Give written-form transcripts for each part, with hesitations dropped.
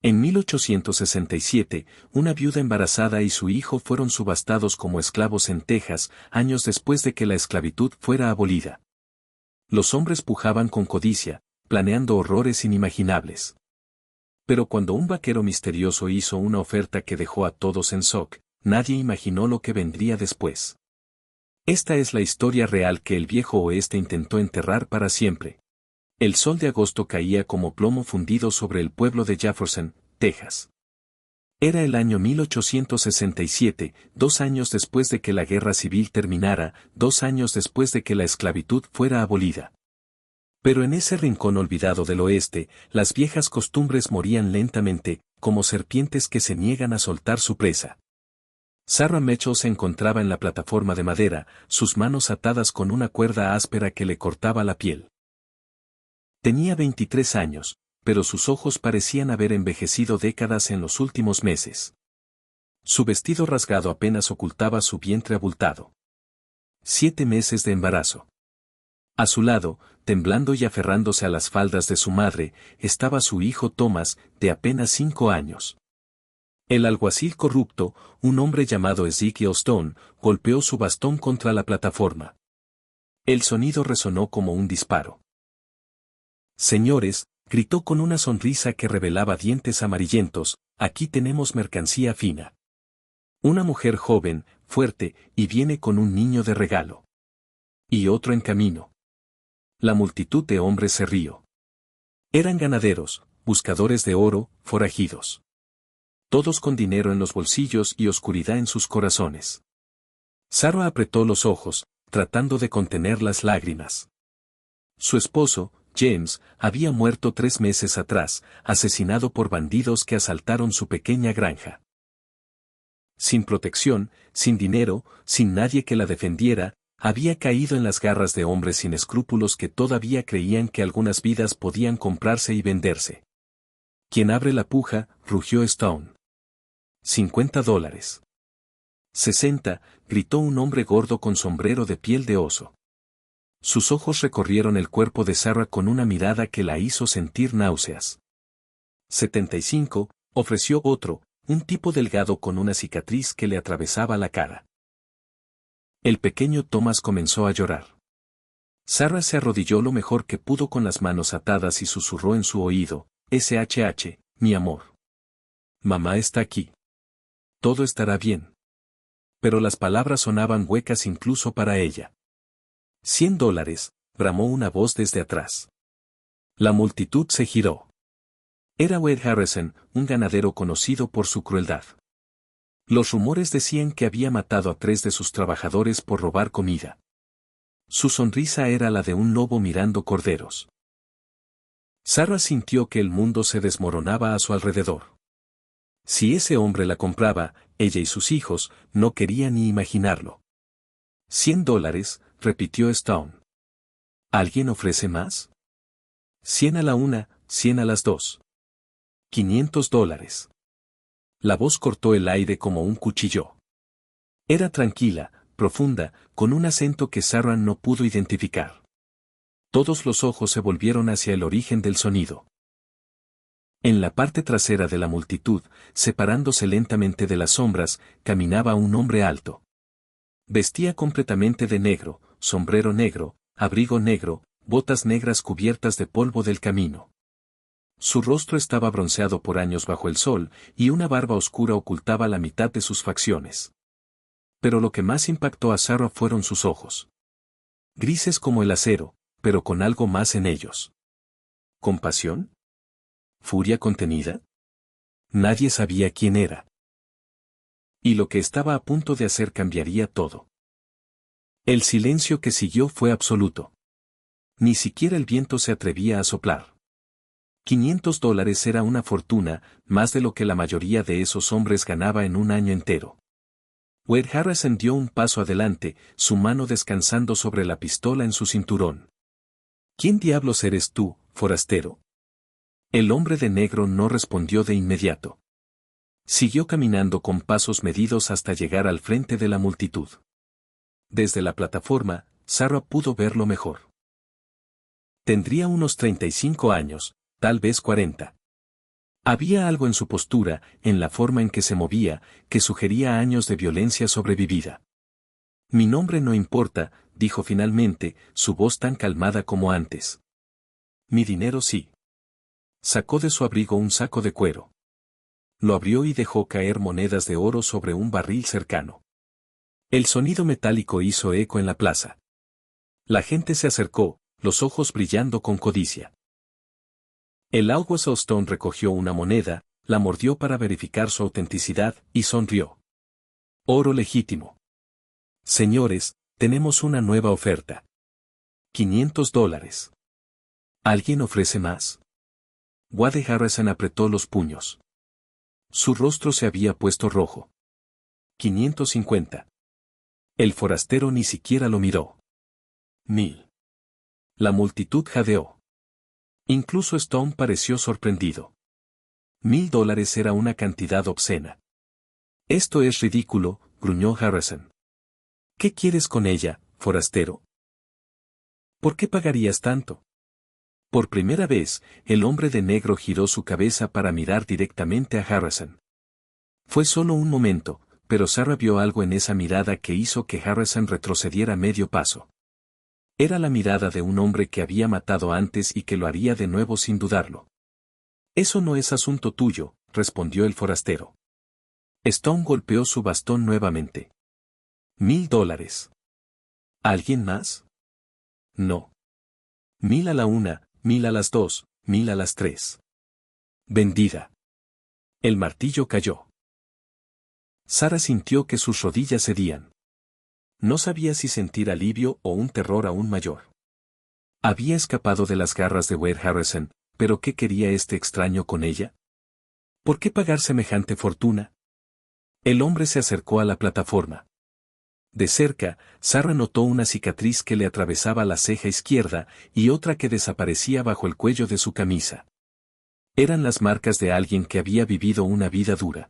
En 1867, una viuda embarazada y su hijo fueron subastados como esclavos en Texas, años después de que la esclavitud fuera abolida. Los hombres pujaban con codicia, planeando horrores inimaginables. Pero cuando un vaquero misterioso hizo una oferta que dejó a todos en shock, nadie imaginó lo que vendría después. Esta es la historia real que el viejo oeste intentó enterrar para siempre. El sol de agosto caía como plomo fundido sobre el pueblo de Jefferson, Texas. Era el año 1867, 2 años después de que la guerra civil terminara, 2 años después de que la esclavitud fuera abolida. Pero en ese rincón olvidado del oeste, las viejas costumbres morían lentamente, como serpientes que se niegan a soltar su presa. Sarah Mitchell se encontraba en la plataforma de madera, sus manos atadas con una cuerda áspera que le cortaba la piel. Tenía 23 años, pero sus ojos parecían haber envejecido décadas en los últimos meses. Su vestido rasgado apenas ocultaba su vientre abultado. 7 meses de embarazo. A su lado, temblando y aferrándose a las faldas de su madre, estaba su hijo Thomas, de apenas 5 años. El alguacil corrupto, un hombre llamado Ezekiel Stone, golpeó su bastón contra la plataforma. El sonido resonó como un disparo. Señores, gritó con una sonrisa que revelaba dientes amarillentos, aquí tenemos mercancía fina. Una mujer joven, fuerte, y viene con un niño de regalo. Y otro en camino. La multitud de hombres se rió. Eran ganaderos, buscadores de oro, forajidos. Todos con dinero en los bolsillos y oscuridad en sus corazones. Sarah apretó los ojos, tratando de contener las lágrimas. Su esposo, James, había muerto 3 meses atrás, asesinado por bandidos que asaltaron su pequeña granja. Sin protección, sin dinero, sin nadie que la defendiera, había caído en las garras de hombres sin escrúpulos que todavía creían que algunas vidas podían comprarse y venderse. Quien abre la puja, rugió Stone. $50. 60, gritó un hombre gordo con sombrero de piel de oso. Sus ojos recorrieron el cuerpo de Sarah con una mirada que la hizo sentir náuseas. 75, ofreció otro, un tipo delgado con una cicatriz que le atravesaba la cara. El pequeño Thomas comenzó a llorar. Sarah se arrodilló lo mejor que pudo con las manos atadas y susurró en su oído, SHH, mi amor. Mamá está aquí. Todo estará bien. Pero las palabras sonaban huecas incluso para ella. $100, bramó una voz desde atrás. La multitud se giró. Era Wade Harrison, un ganadero conocido por su crueldad. Los rumores decían que había matado a 3 de sus trabajadores por robar comida. Su sonrisa era la de un lobo mirando corderos. Sarah sintió que el mundo se desmoronaba a su alrededor. Si ese hombre la compraba, ella y sus hijos, no quería ni imaginarlo. $100, repitió Stone. ¿Alguien ofrece más? 100 a la una, 100 a las 2. $500. La voz cortó el aire como un cuchillo. Era tranquila, profunda, con un acento que Sarah no pudo identificar. Todos los ojos se volvieron hacia el origen del sonido. En la parte trasera de la multitud, separándose lentamente de las sombras, caminaba un hombre alto. Vestía completamente de negro, sombrero negro, abrigo negro, botas negras cubiertas de polvo del camino. Su rostro estaba bronceado por años bajo el sol, y una barba oscura ocultaba la mitad de sus facciones. Pero lo que más impactó a Sarah fueron sus ojos. Grises como el acero, pero con algo más en ellos. ¿Compasión? ¿Furia contenida? Nadie sabía quién era. Y lo que estaba a punto de hacer cambiaría todo. El silencio que siguió fue absoluto. Ni siquiera el viento se atrevía a soplar. $500 era una fortuna, más de lo que la mayoría de esos hombres ganaba en un año entero. Wade Harrison dio un paso adelante, su mano descansando sobre la pistola en su cinturón. ¿Quién diablos eres tú, forastero? El hombre de negro no respondió de inmediato. Siguió caminando con pasos medidos hasta llegar al frente de la multitud. Desde la plataforma, Sarah pudo verlo mejor. Tendría unos 35 años, tal vez 40. Había algo en su postura, en la forma en que se movía, que sugería años de violencia sobrevivida. Mi nombre no importa, dijo finalmente, su voz tan calmada como antes. Mi dinero sí. Sacó de su abrigo un saco de cuero. Lo abrió y dejó caer monedas de oro sobre un barril cercano. El sonido metálico hizo eco en la plaza. La gente se acercó, los ojos brillando con codicia. El Alguacil Stone recogió una moneda, la mordió para verificar su autenticidad, y sonrió. Oro legítimo. Señores, tenemos una nueva oferta. $500. ¿Alguien ofrece más? Wade Harrison apretó los puños. Su rostro se había puesto rojo. 550. El forastero ni siquiera lo miró. 1000. La multitud jadeó. Incluso Stone pareció sorprendido. $1000 era una cantidad obscena. Esto es ridículo, gruñó Harrison. ¿Qué quieres con ella, forastero? ¿Por qué pagarías tanto? Por primera vez, el hombre de negro giró su cabeza para mirar directamente a Harrison. Fue solo un momento, pero Sarah vio algo en esa mirada que hizo que Harrison retrocediera medio paso. Era la mirada de un hombre que había matado antes y que lo haría de nuevo sin dudarlo. Eso no es asunto tuyo, respondió el forastero. Stone golpeó su bastón nuevamente. $1000. ¿Alguien más? No. 1000 a la una, 1000 a las dos, 1000 a las tres. Vendida. El martillo cayó. Sarah sintió que sus rodillas cedían. No sabía si sentir alivio o un terror aún mayor. Había escapado de las garras de Wade Harrison, pero ¿qué quería este extraño con ella? ¿Por qué pagar semejante fortuna? El hombre se acercó a la plataforma. De cerca, Sarah notó una cicatriz que le atravesaba la ceja izquierda y otra que desaparecía bajo el cuello de su camisa. Eran las marcas de alguien que había vivido una vida dura.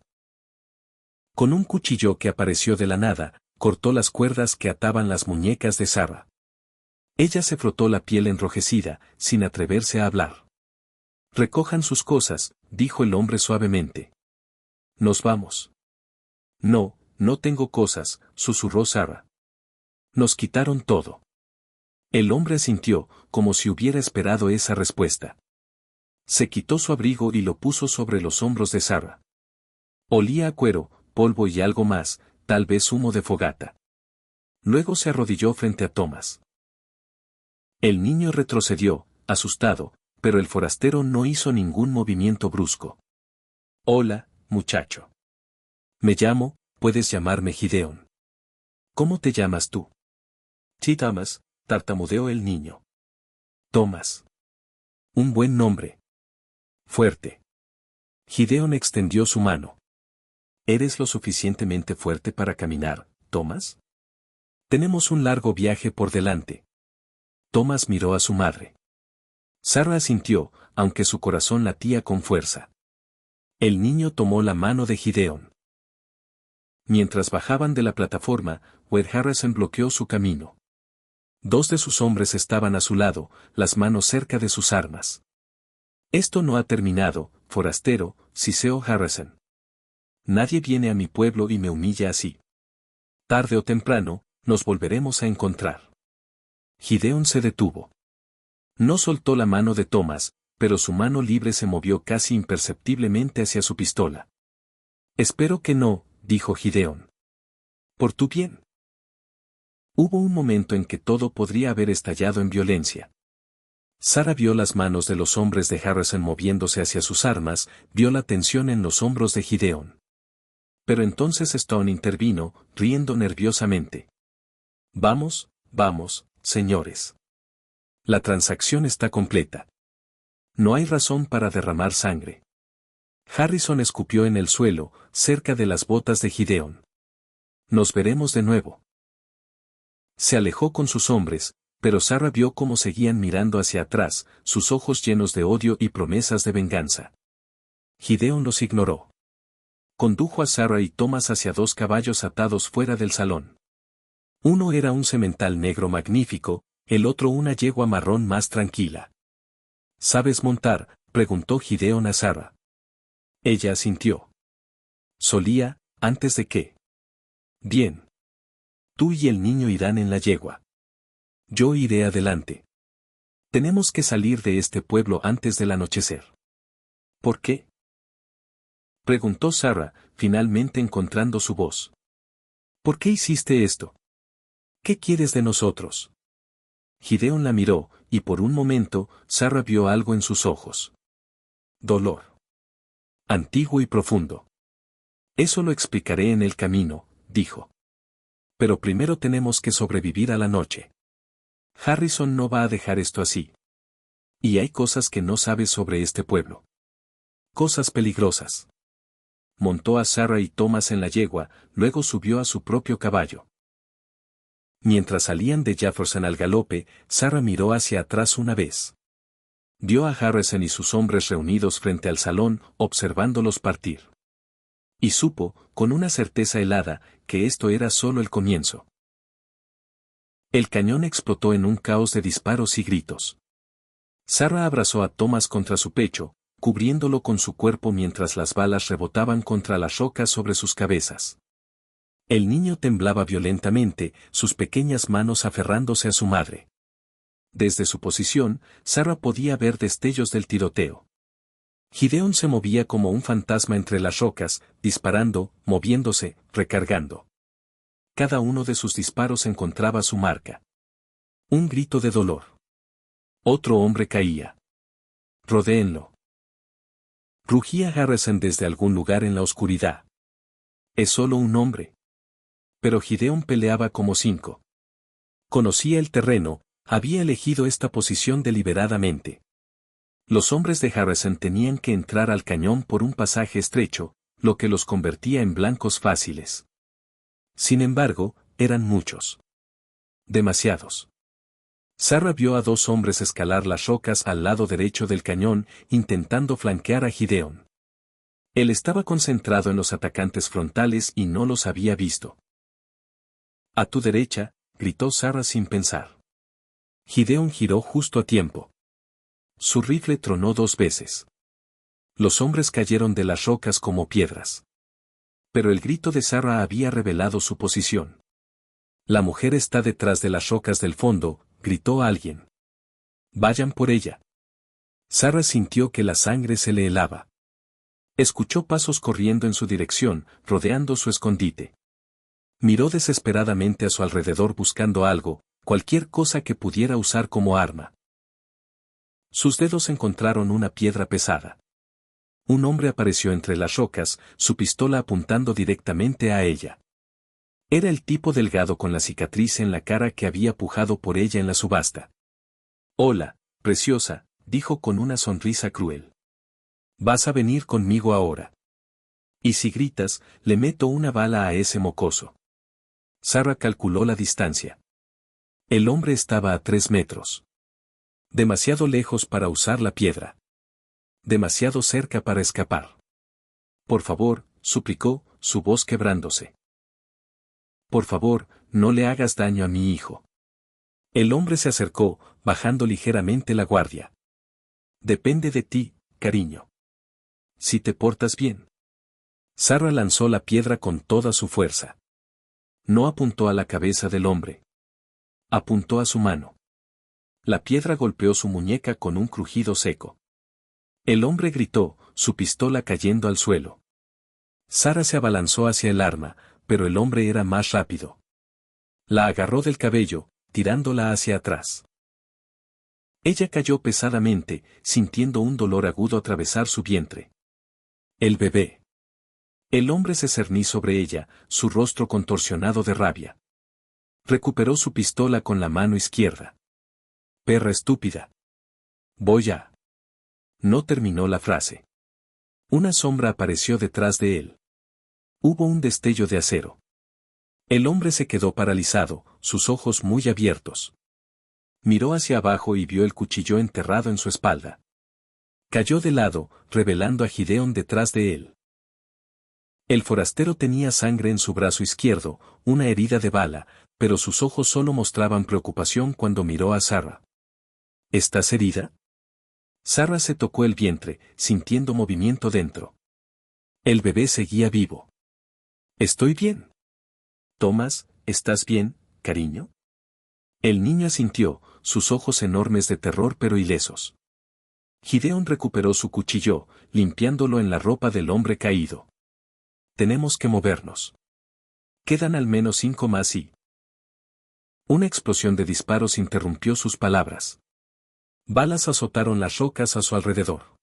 Con un cuchillo que apareció de la nada, cortó las cuerdas que ataban las muñecas de Sarah. Ella se frotó la piel enrojecida, sin atreverse a hablar. Recojan sus cosas, dijo el hombre suavemente. Nos vamos. No, no tengo cosas, susurró Sarah. Nos quitaron todo. El hombre asintió, como si hubiera esperado esa respuesta. Se quitó su abrigo y lo puso sobre los hombros de Sarah. Olía a cuero, polvo y algo más, tal vez humo de fogata. Luego se arrodilló frente a Thomas. El niño retrocedió, asustado, pero el forastero no hizo ningún movimiento brusco. Hola, muchacho. Me llamo, puedes llamarme Gideon. ¿Cómo te llamas tú? Sí, Thomas, tartamudeó el niño. Thomas. Un buen nombre. Fuerte. Gideon extendió su mano. ¿Eres lo suficientemente fuerte para caminar, Thomas? Tenemos un largo viaje por delante. Thomas miró a su madre. Sarah asintió, aunque su corazón latía con fuerza. El niño tomó la mano de Gideon. Mientras bajaban de la plataforma, Wade Harrison bloqueó su camino. Dos de sus hombres estaban a su lado, las manos cerca de sus armas. Esto no ha terminado, forastero, siseó Harrison. Nadie viene a mi pueblo y me humilla así. Tarde o temprano, nos volveremos a encontrar. Gideon se detuvo. No soltó la mano de Thomas, pero su mano libre se movió casi imperceptiblemente hacia su pistola. Espero que no, dijo Gideon. Por tu bien. Hubo un momento en que todo podría haber estallado en violencia. Sarah vio las manos de los hombres de Harrison moviéndose hacia sus armas, vio la tensión en los hombros de Gideon. Pero entonces Stone intervino, riendo nerviosamente. Vamos, vamos, señores. La transacción está completa. No hay razón para derramar sangre. Harrison escupió en el suelo, cerca de las botas de Gideon. Nos veremos de nuevo. Se alejó con sus hombres, pero Sarah vio cómo seguían mirando hacia atrás, sus ojos llenos de odio y promesas de venganza. Gideon los ignoró. Condujo a Sarah y Thomas hacia dos caballos atados fuera del salón. Uno era un semental negro magnífico, el otro una yegua marrón más tranquila. ¿Sabes montar?, preguntó Gideon a Sarah. Ella asintió. Solía, antes de qué. Bien. Tú y el niño irán en la yegua. Yo iré adelante. Tenemos que salir de este pueblo antes del anochecer. ¿Por qué? Preguntó Sarah, finalmente encontrando su voz. ¿Por qué hiciste esto? ¿Qué quieres de nosotros? Gideon la miró, y por un momento, Sarah vio algo en sus ojos. Dolor. Antiguo y profundo. Eso lo explicaré en el camino, dijo. Pero primero tenemos que sobrevivir a la noche. Harrison no va a dejar esto así. Y hay cosas que no sabes sobre este pueblo. Cosas peligrosas. Montó a Sarah y Thomas en la yegua, luego subió a su propio caballo. Mientras salían de Jefferson al galope, Sarah miró hacia atrás una vez. Vio a Harrison y sus hombres reunidos frente al salón, observándolos partir. Y supo, con una certeza helada, que esto era solo el comienzo. El cañón explotó en un caos de disparos y gritos. Sarah abrazó a Thomas contra su pecho, cubriéndolo con su cuerpo mientras las balas rebotaban contra las rocas sobre sus cabezas. El niño temblaba violentamente, sus pequeñas manos aferrándose a su madre. Desde su posición, Sarah podía ver destellos del tiroteo. Gideon se movía como un fantasma entre las rocas, disparando, moviéndose, recargando. Cada uno de sus disparos encontraba su marca. Un grito de dolor. Otro hombre caía. Rodéenlo. Rugía Harrison desde algún lugar en la oscuridad. Es solo un hombre. Pero Gideon peleaba como 5. Conocía el terreno, había elegido esta posición deliberadamente. Los hombres de Harrison tenían que entrar al cañón por un pasaje estrecho, lo que los convertía en blancos fáciles. Sin embargo, eran muchos. Demasiados. Sarah vio a 2 hombres escalar las rocas al lado derecho del cañón, intentando flanquear a Gideon. Él estaba concentrado en los atacantes frontales y no los había visto. A tu derecha, gritó Sarah sin pensar. Gideon giró justo a tiempo. Su rifle tronó 2 veces. Los hombres cayeron de las rocas como piedras. Pero el grito de Sarah había revelado su posición. La mujer está detrás de las rocas del fondo, gritó alguien. Vayan por ella. Sarah sintió que la sangre se le helaba. Escuchó pasos corriendo en su dirección, rodeando su escondite. Miró desesperadamente a su alrededor buscando algo, cualquier cosa que pudiera usar como arma. Sus dedos encontraron una piedra pesada. Un hombre apareció entre las rocas, su pistola apuntando directamente a ella. Era el tipo delgado con la cicatriz en la cara que había pujado por ella en la subasta. Hola, preciosa, dijo con una sonrisa cruel. Vas a venir conmigo ahora. Y si gritas, le meto una bala a ese mocoso. Sarah calculó la distancia. El hombre estaba a 3 metros. Demasiado lejos para usar la piedra. Demasiado cerca para escapar. Por favor, suplicó, su voz quebrándose. Por favor, no le hagas daño a mi hijo. El hombre se acercó, bajando ligeramente la guardia. Depende de ti, cariño. Si te portas bien. Sarah lanzó la piedra con toda su fuerza. No apuntó a la cabeza del hombre. Apuntó a su mano. La piedra golpeó su muñeca con un crujido seco. El hombre gritó, su pistola cayendo al suelo. Sarah se abalanzó hacia el arma, pero el hombre era más rápido. La agarró del cabello, tirándola hacia atrás. Ella cayó pesadamente, sintiendo un dolor agudo atravesar su vientre. El bebé. El hombre se cerní sobre ella, su rostro contorsionado de rabia. Recuperó su pistola con la mano izquierda. Perra estúpida. Voy a. No terminó la frase. Una sombra apareció detrás de él. Hubo un destello de acero. El hombre se quedó paralizado, sus ojos muy abiertos. Miró hacia abajo y vio el cuchillo enterrado en su espalda. Cayó de lado, revelando a Gideon detrás de él. El forastero tenía sangre en su brazo izquierdo, una herida de bala, pero sus ojos solo mostraban preocupación cuando miró a Sarah. ¿Estás herida? Sarah se tocó el vientre, sintiendo movimiento dentro. El bebé seguía vivo. Estoy bien. Thomas, ¿estás bien, cariño? El niño asintió, sus ojos enormes de terror pero ilesos. Gideon recuperó su cuchillo, limpiándolo en la ropa del hombre caído. Tenemos que movernos. Quedan al menos 5 más y... Una explosión de disparos interrumpió sus palabras. Balas azotaron las rocas a su alrededor.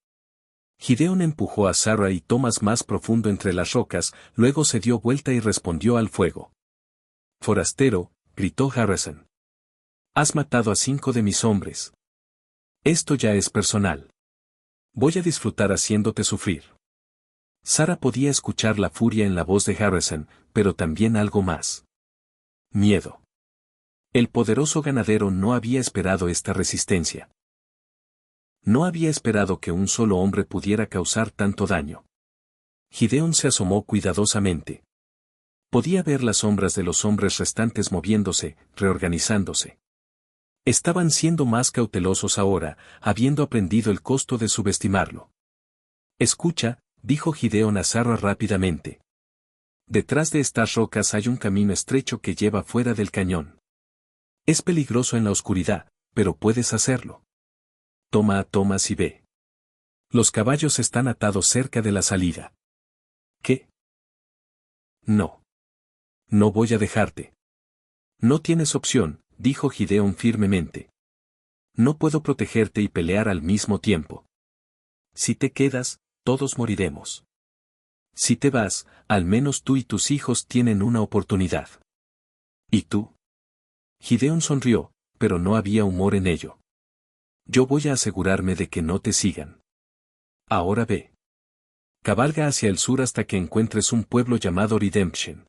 Gideon empujó a Sarah y Thomas más profundo entre las rocas, luego se dio vuelta y respondió al fuego. Forastero, gritó Harrison. Has matado a 5 de mis hombres. Esto ya es personal. Voy a disfrutar haciéndote sufrir. Sarah podía escuchar la furia en la voz de Harrison, pero también algo más. Miedo. El poderoso ganadero no había esperado esta resistencia. No había esperado que un solo hombre pudiera causar tanto daño. Gideon se asomó cuidadosamente. Podía ver las sombras de los hombres restantes moviéndose, reorganizándose. Estaban siendo más cautelosos ahora, habiendo aprendido el costo de subestimarlo. Escucha, dijo Gideon a Sarah rápidamente. Detrás de estas rocas hay un camino estrecho que lleva fuera del cañón. Es peligroso en la oscuridad, pero puedes hacerlo. Toma a Thomas y ve. Los caballos están atados cerca de la salida. ¿Qué? No. No voy a dejarte. No tienes opción, dijo Gideon firmemente. No puedo protegerte y pelear al mismo tiempo. Si te quedas, todos moriremos. Si te vas, al menos tú y tus hijos tienen una oportunidad. ¿Y tú? Gideon sonrió, pero no había humor en ello. Yo voy a asegurarme de que no te sigan. Ahora ve. Cabalga hacia el sur hasta que encuentres un pueblo llamado Redemption.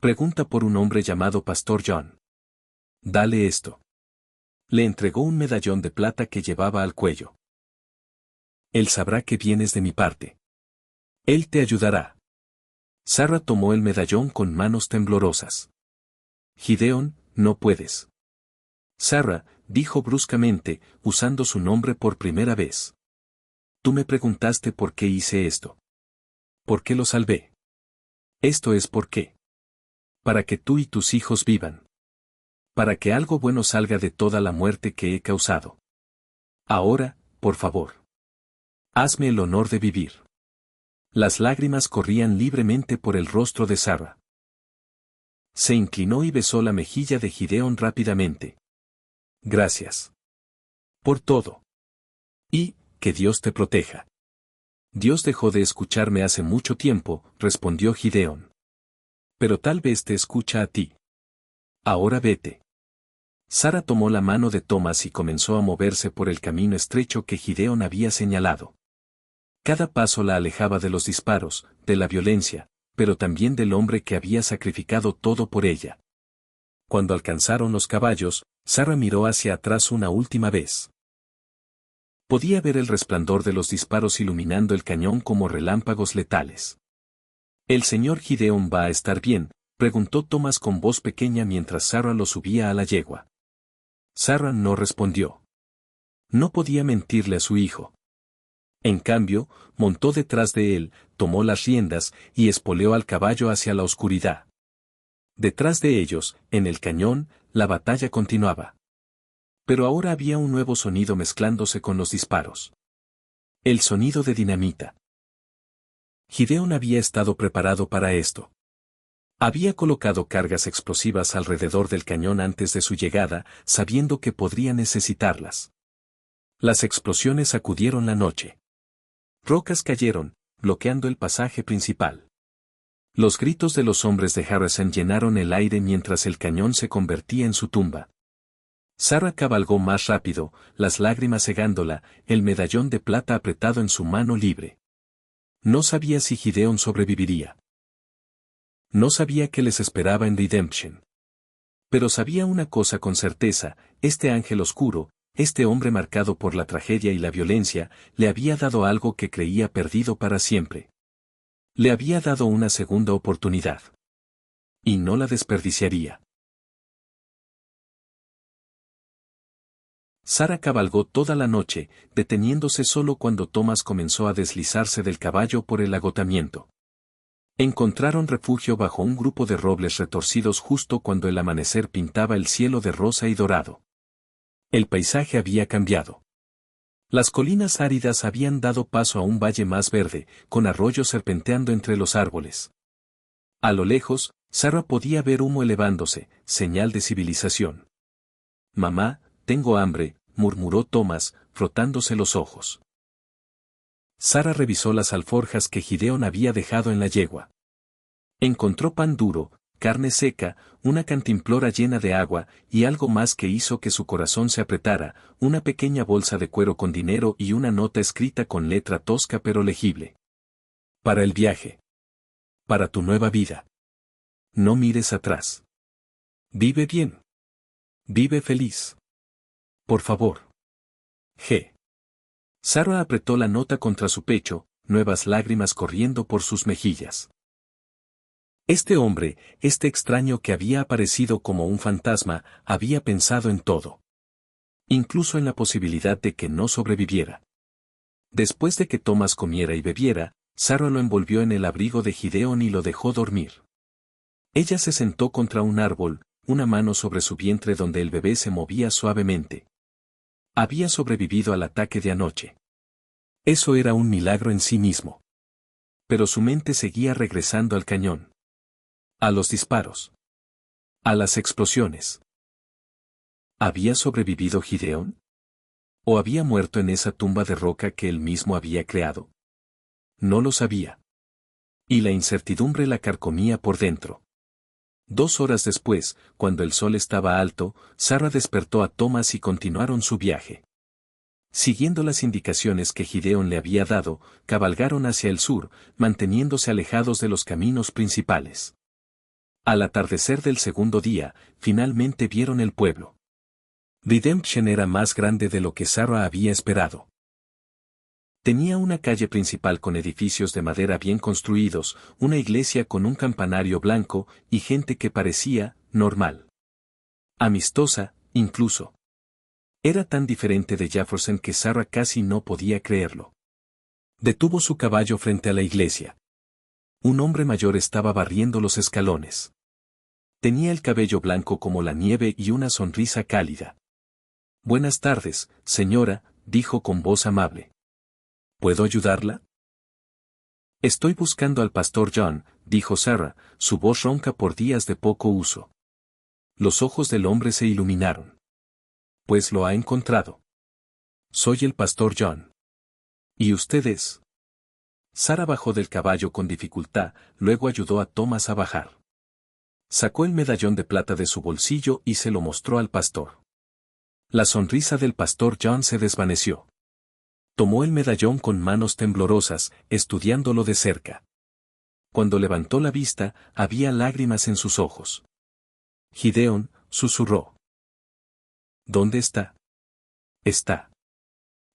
Pregunta por un hombre llamado Pastor John. Dale esto. Le entregó un medallón de plata que llevaba al cuello. Él sabrá que vienes de mi parte. Él te ayudará. Sarah tomó el medallón con manos temblorosas. Gideon, no puedes. Sarah, dijo bruscamente, usando su nombre por primera vez. Tú me preguntaste por qué hice esto. ¿Por qué lo salvé? Esto es por qué. Para que tú y tus hijos vivan. Para que algo bueno salga de toda la muerte que he causado. Ahora, por favor. Hazme el honor de vivir. Las lágrimas corrían libremente por el rostro de Sarah. Se inclinó y besó la mejilla de Gideon rápidamente. Gracias. Por todo. Y, que Dios te proteja. Dios dejó de escucharme hace mucho tiempo, respondió Gideon. Pero tal vez te escucha a ti. Ahora vete. Sarah tomó la mano de Thomas y comenzó a moverse por el camino estrecho que Gideon había señalado. Cada paso la alejaba de los disparos, de la violencia, pero también del hombre que había sacrificado todo por ella. Cuando alcanzaron los caballos, Sarah miró hacia atrás una última vez. Podía ver el resplandor de los disparos iluminando el cañón como relámpagos letales. ¿El señor Gideon va a estar bien?, preguntó Thomas con voz pequeña mientras Sarah lo subía a la yegua. Sarah no respondió. No podía mentirle a su hijo. En cambio, montó detrás de él, tomó las riendas y espoleó al caballo hacia la oscuridad. Detrás de ellos, en el cañón, la batalla continuaba. Pero ahora había un nuevo sonido mezclándose con los disparos. El sonido de dinamita. Gideon había estado preparado para esto. Había colocado cargas explosivas alrededor del cañón antes de su llegada, sabiendo que podría necesitarlas. Las explosiones sacudieron la noche. Rocas cayeron, bloqueando el pasaje principal. Los gritos de los hombres de Harrison llenaron el aire mientras el cañón se convertía en su tumba. Sarah cabalgó más rápido, las lágrimas cegándola, el medallón de plata apretado en su mano libre. No sabía si Gideon sobreviviría. No sabía qué les esperaba en Redemption. Pero sabía una cosa con certeza, este ángel oscuro, este hombre marcado por la tragedia y la violencia, le había dado algo que creía perdido para siempre. Le había dado una segunda oportunidad. Y no la desperdiciaría. Sara cabalgó toda la noche, deteniéndose solo cuando Thomas comenzó a deslizarse del caballo por el agotamiento. Encontraron refugio bajo un grupo de robles retorcidos justo cuando el amanecer pintaba el cielo de rosa y dorado. El paisaje había cambiado. Las colinas áridas habían dado paso a un valle más verde, con arroyos serpenteando entre los árboles. A lo lejos, Sara podía ver humo elevándose, señal de civilización. «Mamá, tengo hambre», murmuró Thomas, frotándose los ojos. Sara revisó las alforjas que Gideon había dejado en la yegua. Encontró pan duro, carne seca, una cantimplora llena de agua, y algo más que hizo que su corazón se apretara, una pequeña bolsa de cuero con dinero y una nota escrita con letra tosca pero legible. «Para el viaje. Para tu nueva vida. No mires atrás. Vive bien. Vive feliz. Por favor. G». Sara apretó la nota contra su pecho, nuevas lágrimas corriendo por sus mejillas. Este hombre, este extraño que había aparecido como un fantasma, había pensado en todo. Incluso en la posibilidad de que no sobreviviera. Después de que Thomas comiera y bebiera, Sara lo envolvió en el abrigo de Gideon y lo dejó dormir. Ella se sentó contra un árbol, una mano sobre su vientre donde el bebé se movía suavemente. Había sobrevivido al ataque de anoche. Eso era un milagro en sí mismo. Pero su mente seguía regresando al cañón. A los disparos. A las explosiones. ¿Había sobrevivido Gideon? ¿O había muerto en esa tumba de roca que él mismo había creado? No lo sabía. Y la incertidumbre la carcomía por dentro. 2 horas después, cuando el sol estaba alto, Sara despertó a Thomas y continuaron su viaje. Siguiendo las indicaciones que Gideon le había dado, cabalgaron hacia el sur, manteniéndose alejados de los caminos principales. Al atardecer del segundo día, finalmente vieron el pueblo. Redemption era más grande de lo que Sara había esperado. Tenía una calle principal con edificios de madera bien construidos, una iglesia con un campanario blanco, y gente que parecía normal. Amistosa, incluso. Era tan diferente de Jefferson que Sara casi no podía creerlo. Detuvo su caballo frente a la iglesia. Un hombre mayor estaba barriendo los escalones. Tenía el cabello blanco como la nieve y una sonrisa cálida. «Buenas tardes, señora», dijo con voz amable. «¿Puedo ayudarla?» «Estoy buscando al pastor John», dijo Sara, su voz ronca por días de poco uso. Los ojos del hombre se iluminaron. «Pues lo ha encontrado. Soy el pastor John. ¿Y usted es?» Sara bajó del caballo con dificultad, luego ayudó a Thomas a bajar. Sacó el medallón de plata de su bolsillo y se lo mostró al pastor. La sonrisa del pastor John se desvaneció. Tomó el medallón con manos temblorosas, estudiándolo de cerca. Cuando levantó la vista, había lágrimas en sus ojos. «Gideon», susurró. «¿Dónde está?» «Está».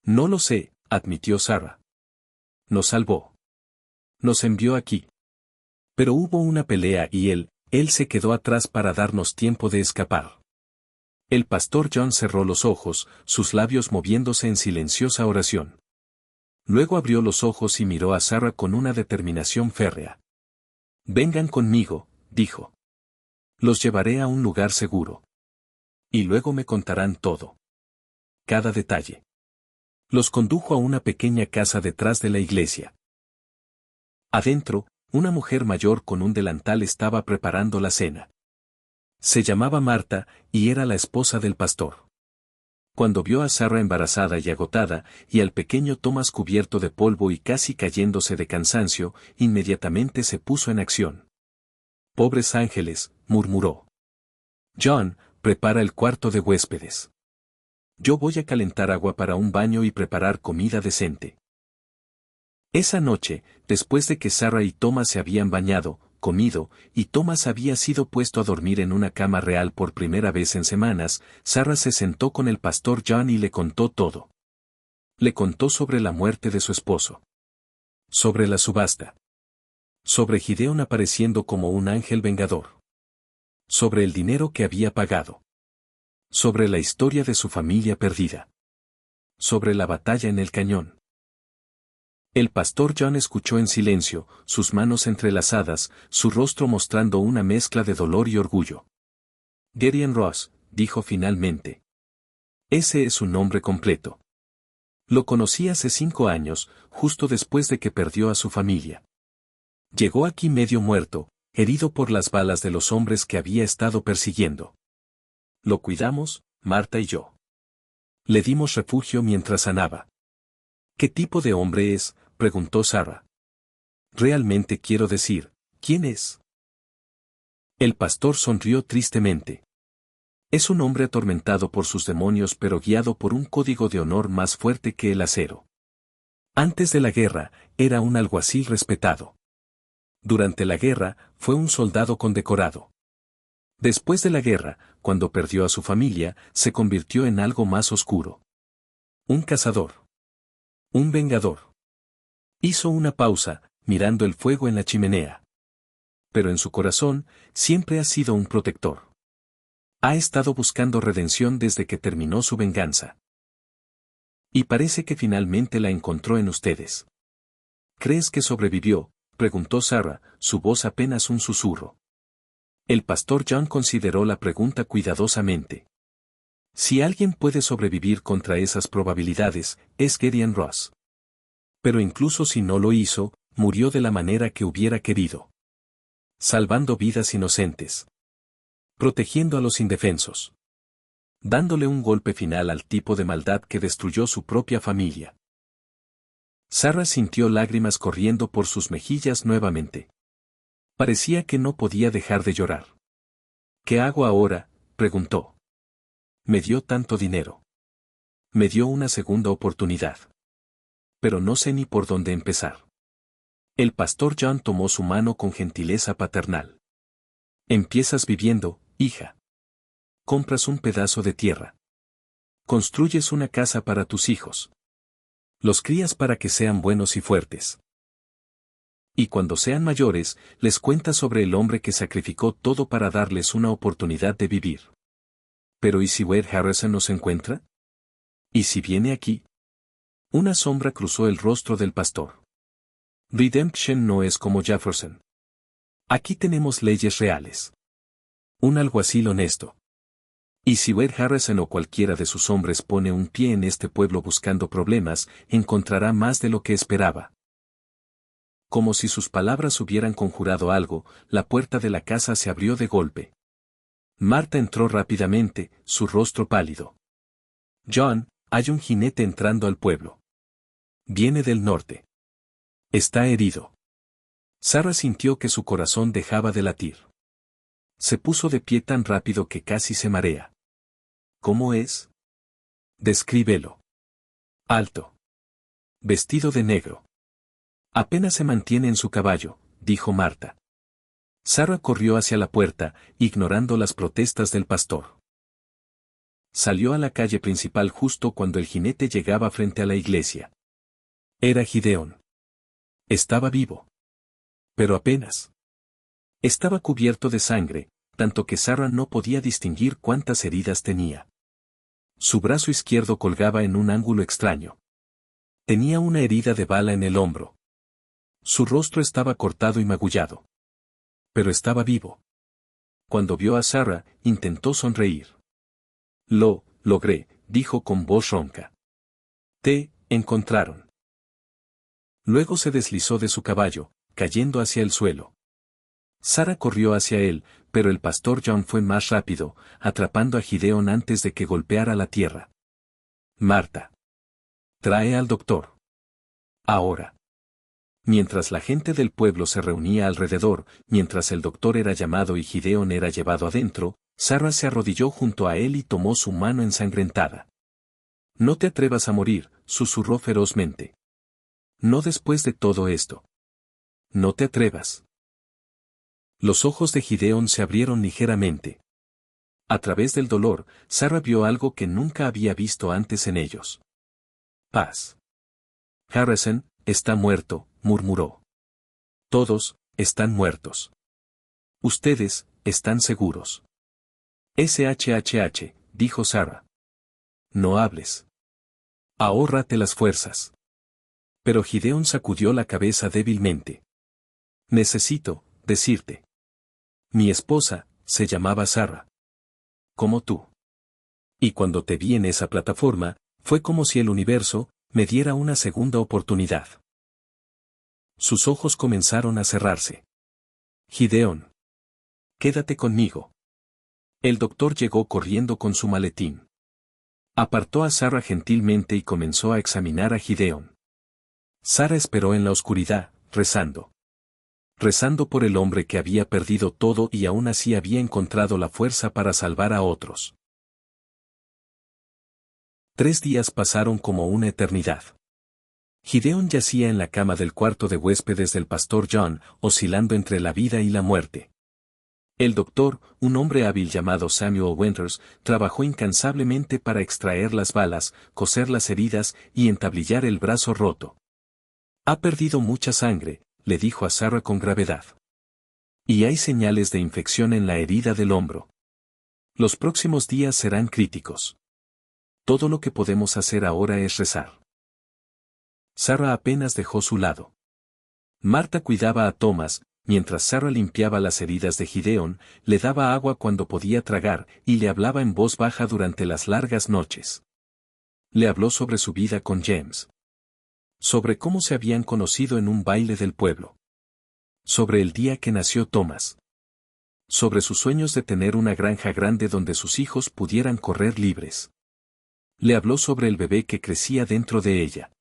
«No lo sé», admitió Sara. «Nos salvó. Nos envió aquí. Pero hubo una pelea y él se quedó atrás para darnos tiempo de escapar». El pastor John cerró los ojos, sus labios moviéndose en silenciosa oración. Luego abrió los ojos y miró a Sara con una determinación férrea. «Vengan conmigo», dijo. «Los llevaré a un lugar seguro. Y luego me contarán todo. Cada detalle». Los condujo a una pequeña casa detrás de la iglesia. Adentro, una mujer mayor con un delantal estaba preparando la cena. Se llamaba Marta, y era la esposa del pastor. Cuando vio a Sara embarazada y agotada, y al pequeño Thomas cubierto de polvo y casi cayéndose de cansancio, inmediatamente se puso en acción. «Pobres ángeles», murmuró. «John, prepara el cuarto de huéspedes. Yo voy a calentar agua para un baño y preparar comida decente». Esa noche, después de que Sara y Thomas se habían bañado, comido, y Thomas había sido puesto a dormir en una cama real por primera vez en semanas, Sara se sentó con el pastor John y le contó todo. Le contó sobre la muerte de su esposo. Sobre la subasta. Sobre Gideon apareciendo como un ángel vengador. Sobre el dinero que había pagado. Sobre la historia de su familia perdida. Sobre la batalla en el cañón. El pastor John escuchó en silencio, sus manos entrelazadas, su rostro mostrando una mezcla de dolor y orgullo. Gideon Ross, dijo finalmente. Ese es su nombre completo. Lo conocí hace 5 años, justo después de que perdió a su familia. Llegó aquí medio muerto, herido por las balas de los hombres que había estado persiguiendo. Lo cuidamos, Marta y yo. Le dimos refugio mientras sanaba. ¿Qué tipo de hombre es?, preguntó Sarah. Realmente quiero decir, ¿quién es? El pastor sonrió tristemente. Es un hombre atormentado por sus demonios pero guiado por un código de honor más fuerte que el acero. Antes de la guerra, era un alguacil respetado. Durante la guerra, fue un soldado condecorado. Después de la guerra, cuando perdió a su familia, se convirtió en algo más oscuro. Un cazador. Un vengador. Hizo una pausa, mirando el fuego en la chimenea. Pero en su corazón, siempre ha sido un protector. Ha estado buscando redención desde que terminó su venganza. Y parece que finalmente la encontró en ustedes. ¿Crees que sobrevivió?, preguntó Sarah, su voz apenas un susurro. El pastor John consideró la pregunta cuidadosamente. Si alguien puede sobrevivir contra esas probabilidades, es Gideon Ross. Pero incluso si no lo hizo, murió de la manera que hubiera querido. Salvando vidas inocentes. Protegiendo a los indefensos. Dándole un golpe final al tipo de maldad que destruyó su propia familia. Sarah sintió lágrimas corriendo por sus mejillas nuevamente. Parecía que no podía dejar de llorar. ¿Qué hago ahora?, preguntó. Me dio tanto dinero. Me dio una segunda oportunidad. Pero no sé ni por dónde empezar. El pastor John tomó su mano con gentileza paternal. Empiezas viviendo, hija. Compras un pedazo de tierra. Construyes una casa para tus hijos. Los crías para que sean buenos y fuertes. Y cuando sean mayores, les cuentas sobre el hombre que sacrificó todo para darles una oportunidad de vivir. Pero ¿y si Wade Harrison nos encuentra? ¿Y si viene aquí? Una sombra cruzó el rostro del pastor. Redemption no es como Jefferson. Aquí tenemos leyes reales. Un alguacil honesto. Y si Wade Harrison o cualquiera de sus hombres pone un pie en este pueblo buscando problemas, encontrará más de lo que esperaba. Como si sus palabras hubieran conjurado algo, la puerta de la casa se abrió de golpe. Marta entró rápidamente, su rostro pálido. John, hay un jinete entrando al pueblo. Viene del norte. Está herido. Sarah sintió que su corazón dejaba de latir. Se puso de pie tan rápido que casi se marea. ¿Cómo es? Descríbelo. Alto. Vestido de negro. Apenas se mantiene en su caballo, dijo Marta. Sarah corrió hacia la puerta, ignorando las protestas del pastor. Salió a la calle principal justo cuando el jinete llegaba frente a la iglesia. Era Gideon. Estaba vivo. Pero apenas. Estaba cubierto de sangre, tanto que Sarah no podía distinguir cuántas heridas tenía. Su brazo izquierdo colgaba en un ángulo extraño. Tenía una herida de bala en el hombro. Su rostro estaba cortado y magullado. Pero estaba vivo. Cuando vio a Sarah, intentó sonreír. Lo logré, dijo con voz ronca. Te encontraron. Luego se deslizó de su caballo, cayendo hacia el suelo. Sarah corrió hacia él, pero el pastor John fue más rápido, atrapando a Gideon antes de que golpeara la tierra. Marta. Trae al doctor. Ahora. Mientras la gente del pueblo se reunía alrededor, mientras el doctor era llamado y Gideon era llevado adentro, Sarah se arrodilló junto a él y tomó su mano ensangrentada. No te atrevas a morir, susurró ferozmente. No después de todo esto. No te atrevas. Los ojos de Gideon se abrieron ligeramente. A través del dolor, Sarah vio algo que nunca había visto antes en ellos. Paz. Harrison, está muerto, murmuró. Todos, están muertos. Ustedes, están seguros. SHHH, dijo Sara. No hables. Ahórrate las fuerzas. Pero Gideón sacudió la cabeza débilmente. Necesito decirte. Mi esposa se llamaba Sara. Como tú. Y cuando te vi en esa plataforma, fue como si el universo me diera una segunda oportunidad. Sus ojos comenzaron a cerrarse. Gideón. Quédate conmigo. El doctor llegó corriendo con su maletín. Apartó a Sara gentilmente y comenzó a examinar a Gideón. Sara esperó en la oscuridad, rezando. Rezando por el hombre que había perdido todo y aún así había encontrado la fuerza para salvar a otros. 3 días pasaron como una eternidad. Gideón yacía en la cama del cuarto de huéspedes del pastor John, oscilando entre la vida y la muerte. El doctor, un hombre hábil llamado Samuel Winters, trabajó incansablemente para extraer las balas, coser las heridas y entablillar el brazo roto. Ha perdido mucha sangre, le dijo a Sara con gravedad. Y hay señales de infección en la herida del hombro. Los próximos días serán críticos. Todo lo que podemos hacer ahora es rezar. Sara apenas dejó su lado. Marta cuidaba a Thomas, mientras Sara limpiaba las heridas de Gideón, le daba agua cuando podía tragar y le hablaba en voz baja durante las largas noches. Le habló sobre su vida con James. Sobre cómo se habían conocido en un baile del pueblo. Sobre el día que nació Thomas. Sobre sus sueños de tener una granja grande donde sus hijos pudieran correr libres. Le habló sobre el bebé que crecía dentro de ella.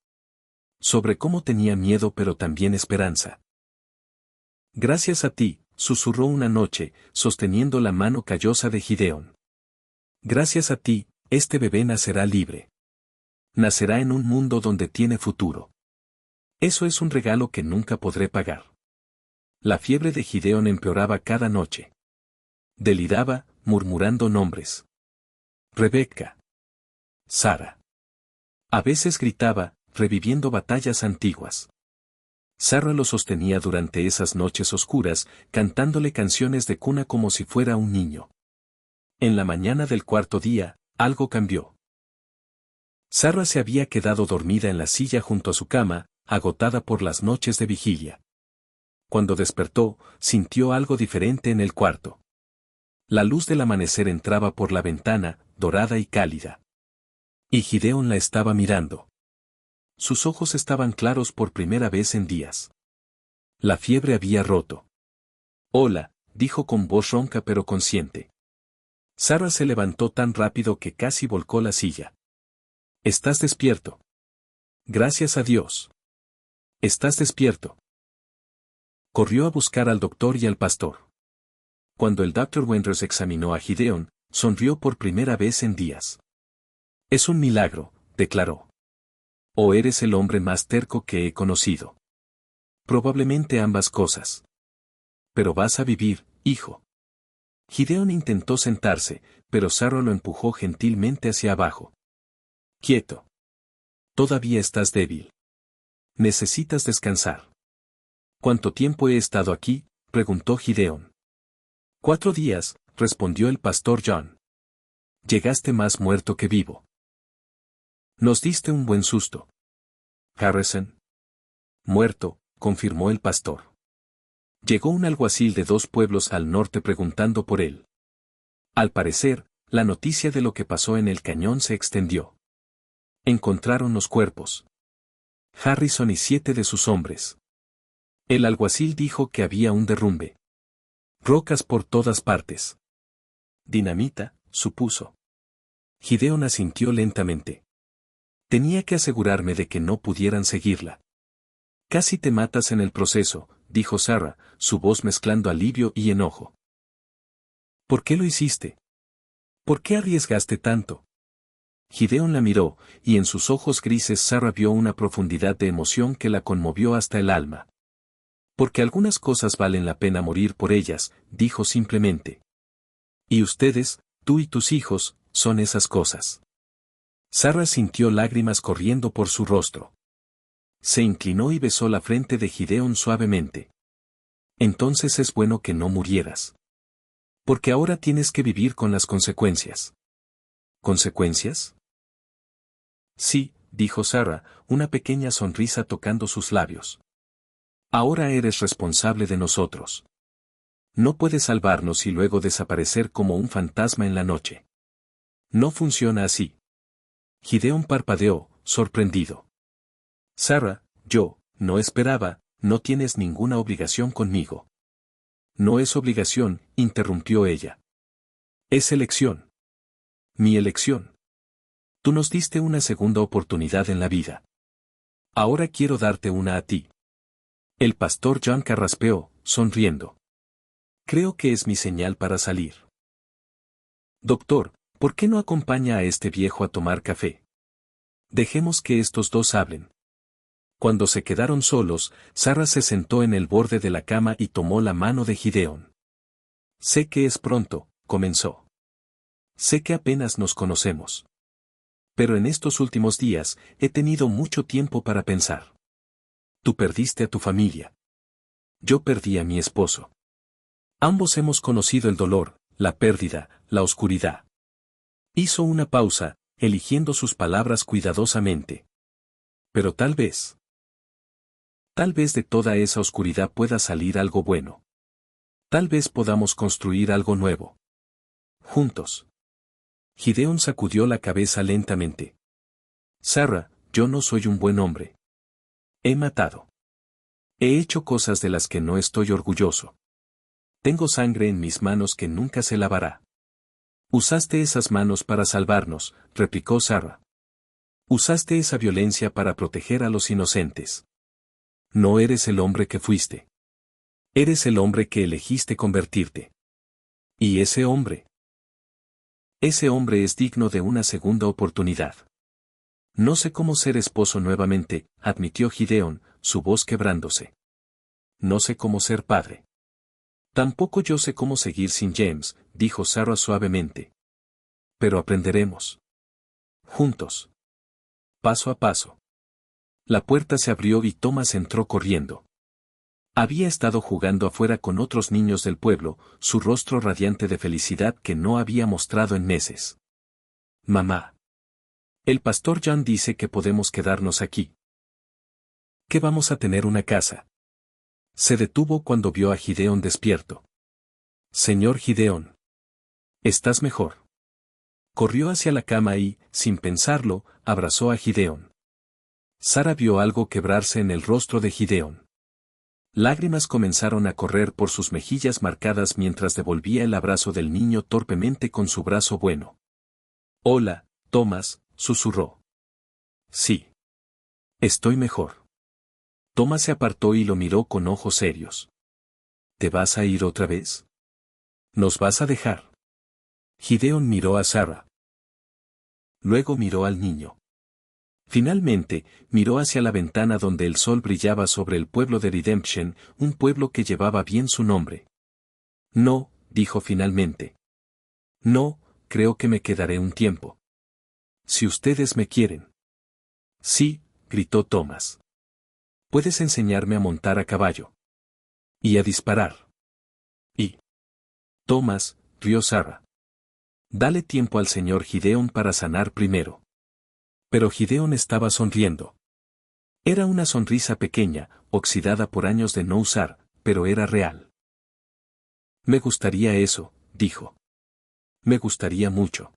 Sobre cómo tenía miedo pero también esperanza. Gracias a ti, susurró una noche, sosteniendo la mano callosa de Gideón. Gracias a ti, este bebé nacerá libre. Nacerá en un mundo donde tiene futuro. Eso es un regalo que nunca podré pagar. La fiebre de Gideón empeoraba cada noche. Deliraba, murmurando nombres. Rebeca. Sara. A veces gritaba, reviviendo batallas antiguas. Sara lo sostenía durante esas noches oscuras, cantándole canciones de cuna como si fuera un niño. En la mañana del cuarto día, algo cambió. Sara se había quedado dormida en la silla junto a su cama, agotada por las noches de vigilia. Cuando despertó, sintió algo diferente en el cuarto. La luz del amanecer entraba por la ventana, dorada y cálida. Y Gideón la estaba mirando. Sus ojos estaban claros por primera vez en días. La fiebre había roto. Hola, dijo con voz ronca pero consciente. Sara se levantó tan rápido que casi volcó la silla. ¿Estás despierto? Gracias a Dios. ¿Estás despierto? Corrió a buscar al doctor y al pastor. Cuando el Dr. Winters examinó a Gideón, sonrió por primera vez en días. Es un milagro, declaró. O eres el hombre más terco que he conocido. Probablemente ambas cosas. Pero vas a vivir, hijo. Gideón intentó sentarse, pero Sara lo empujó gentilmente hacia abajo. Quieto. Todavía estás débil. Necesitas descansar. ¿Cuánto tiempo he estado aquí?, preguntó Gideón. 4 días, respondió el pastor John. Llegaste más muerto que vivo. Nos diste un buen susto. Harrison. Muerto, confirmó el pastor. Llegó un alguacil de 2 pueblos al norte preguntando por él. Al parecer, la noticia de lo que pasó en el cañón se extendió. Encontraron los cuerpos. Harrison y 7 de sus hombres. El alguacil dijo que había un derrumbe. Rocas por todas partes. Dinamita, supuso. Gideón asintió lentamente. Tenía que asegurarme de que no pudieran seguirla. Casi te matas en el proceso, dijo Sara, su voz mezclando alivio y enojo. ¿Por qué lo hiciste? ¿Por qué arriesgaste tanto? Gideón la miró, y en sus ojos grises Sara vio una profundidad de emoción que la conmovió hasta el alma. Porque algunas cosas valen la pena morir por ellas, dijo simplemente. Y ustedes, tú y tus hijos, son esas cosas. Sara sintió lágrimas corriendo por su rostro. Se inclinó y besó la frente de Gideón suavemente. Entonces es bueno que no murieras. Porque ahora tienes que vivir con las consecuencias. ¿Consecuencias? Sí, dijo Sara, una pequeña sonrisa tocando sus labios. Ahora eres responsable de nosotros. No puedes salvarnos y luego desaparecer como un fantasma en la noche. No funciona así. Gideon parpadeó, sorprendido. Sara, no esperaba, no tienes ninguna obligación conmigo. No es obligación, interrumpió ella. Es elección. Mi elección. Tú nos diste una segunda oportunidad en la vida. Ahora quiero darte una a ti. El pastor John carraspeó, sonriendo. Creo que es mi señal para salir. Doctor, ¿por qué no acompaña a este viejo a tomar café? Dejemos que estos dos hablen. Cuando se quedaron solos, Sara se sentó en el borde de la cama y tomó la mano de Gideon. Sé que es pronto, comenzó. Sé que apenas nos conocemos. Pero en estos últimos días, he tenido mucho tiempo para pensar. Tú perdiste a tu familia. Yo perdí a mi esposo. Ambos hemos conocido el dolor, la pérdida, la oscuridad. Hizo una pausa, eligiendo sus palabras cuidadosamente. Pero tal vez de toda esa oscuridad pueda salir algo bueno. Tal vez podamos construir algo nuevo. Juntos. Gideon sacudió la cabeza lentamente. Sara, yo no soy un buen hombre. He matado. He hecho cosas de las que no estoy orgulloso. Tengo sangre en mis manos que nunca se lavará. Usaste esas manos para salvarnos, replicó Sara. Usaste esa violencia para proteger a los inocentes. No eres el hombre que fuiste. Eres el hombre que elegiste convertirte. ¿Y ese hombre? Ese hombre es digno de una segunda oportunidad. No sé cómo ser esposo nuevamente, admitió Gideon, su voz quebrándose. No sé cómo ser padre. Tampoco yo sé cómo seguir sin James, dijo Sara suavemente. Pero aprenderemos. Juntos. Paso a paso. La puerta se abrió y Thomas entró corriendo. Había estado jugando afuera con otros niños del pueblo, su rostro radiante de felicidad que no había mostrado en meses. Mamá. El pastor John dice que podemos quedarnos aquí. Que vamos a tener una casa. Se detuvo cuando vio a Gideon despierto. Señor Gideon. ¿Estás mejor? Corrió hacia la cama y, sin pensarlo, abrazó a Gideon. Sara vio algo quebrarse en el rostro de Gideon. Lágrimas comenzaron a correr por sus mejillas marcadas mientras devolvía el abrazo del niño torpemente con su brazo bueno. Hola, Thomas, susurró. Sí. Estoy mejor. Thomas se apartó y lo miró con ojos serios. ¿Te vas a ir otra vez? ¿Nos vas a dejar? Gideon miró a Sara. Luego miró al niño. Finalmente, miró hacia la ventana donde el sol brillaba sobre el pueblo de Redemption, un pueblo que llevaba bien su nombre. No, dijo finalmente. No, creo que me quedaré un tiempo. Si ustedes me quieren. Sí, gritó Thomas. Puedes enseñarme a montar a caballo. Y a disparar. Y. Thomas, rió Sara. Dale tiempo al señor Gideon para sanar primero. Pero Gideon estaba sonriendo. Era una sonrisa pequeña, oxidada por años de no usar, pero era real. Me gustaría eso, dijo. Me gustaría mucho.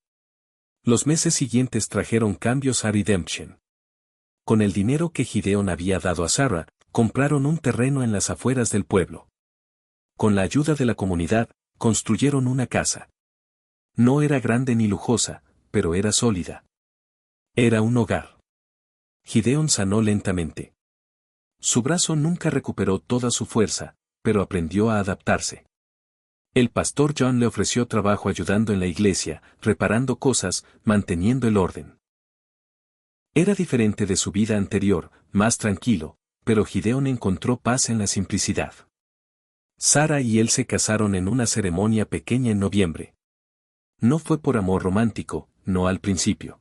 Los meses siguientes trajeron cambios a Redemption. Con el dinero que Gideon había dado a Sara, compraron un terreno en las afueras del pueblo. Con la ayuda de la comunidad, construyeron una casa. No era grande ni lujosa, pero era sólida. Era un hogar. Gideon sanó lentamente. Su brazo nunca recuperó toda su fuerza, pero aprendió a adaptarse. El pastor John le ofreció trabajo ayudando en la iglesia, reparando cosas, manteniendo el orden. Era diferente de su vida anterior, más tranquilo, pero Gideon encontró paz en la simplicidad. Sara y él se casaron en una ceremonia pequeña en noviembre. No fue por amor romántico, no al principio.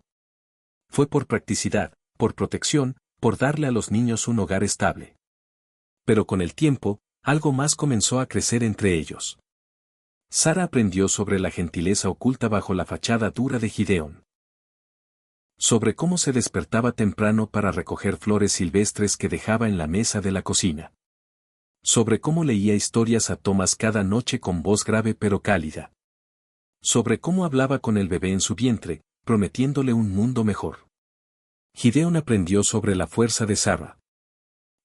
Fue por practicidad, por protección, por darle a los niños un hogar estable. Pero con el tiempo, algo más comenzó a crecer entre ellos. Sara aprendió sobre la gentileza oculta bajo la fachada dura de Gideon. Sobre cómo se despertaba temprano para recoger flores silvestres que dejaba en la mesa de la cocina. Sobre cómo leía historias a Thomas cada noche con voz grave pero cálida. Sobre cómo hablaba con el bebé en su vientre, prometiéndole un mundo mejor. Gideon aprendió sobre la fuerza de Sarah.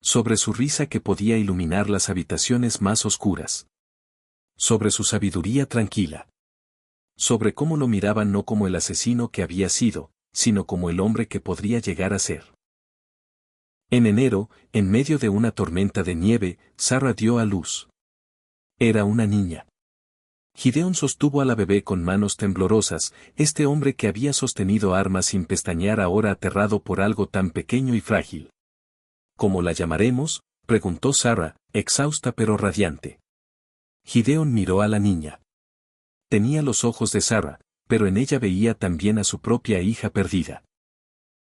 Sobre su risa que podía iluminar las habitaciones más oscuras. Sobre su sabiduría tranquila. Sobre cómo lo miraban no como el asesino que había sido, sino como el hombre que podría llegar a ser. En enero, en medio de una tormenta de nieve, Sarah dio a luz. Era una niña. Gideon sostuvo a la bebé con manos temblorosas, este hombre que había sostenido armas sin pestañear ahora aterrado por algo tan pequeño y frágil. ¿Cómo la llamaremos?, preguntó Sarah, exhausta pero radiante. Gideon miró a la niña. Tenía los ojos de Sarah, pero en ella veía también a su propia hija perdida.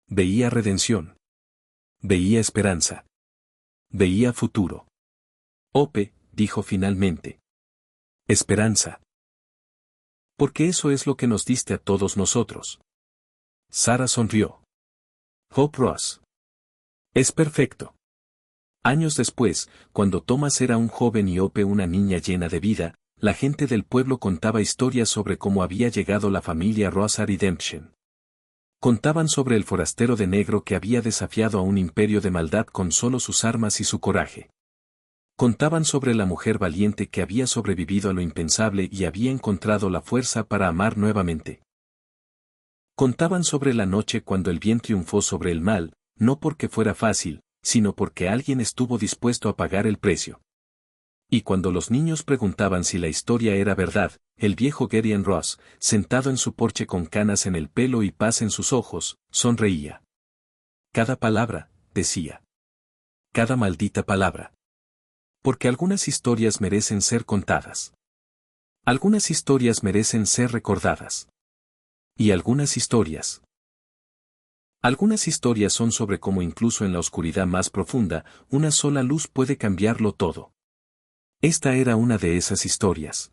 Veía redención. Veía esperanza. Veía futuro. Ope, dijo finalmente. Esperanza. Porque eso es lo que nos diste a todos nosotros. Sarah sonrió. Hope Ross. Es perfecto. Años después, cuando Thomas era un joven y Ope una niña llena de vida, la gente del pueblo contaba historias sobre cómo había llegado la familia Ross a Redemption. Contaban sobre el forastero de negro que había desafiado a un imperio de maldad con solo sus armas y su coraje. Contaban sobre la mujer valiente que había sobrevivido a lo impensable y había encontrado la fuerza para amar nuevamente. Contaban sobre la noche cuando el bien triunfó sobre el mal, no porque fuera fácil, sino porque alguien estuvo dispuesto a pagar el precio. Y cuando los niños preguntaban si la historia era verdad, el viejo Gideon Ross, sentado en su porche con canas en el pelo y paz en sus ojos, sonreía. Cada palabra, decía. Cada maldita palabra. Porque algunas historias merecen ser contadas. Algunas historias merecen ser recordadas. Y algunas historias. Algunas historias son sobre cómo incluso en la oscuridad más profunda, una sola luz puede cambiarlo todo. Esta era una de esas historias.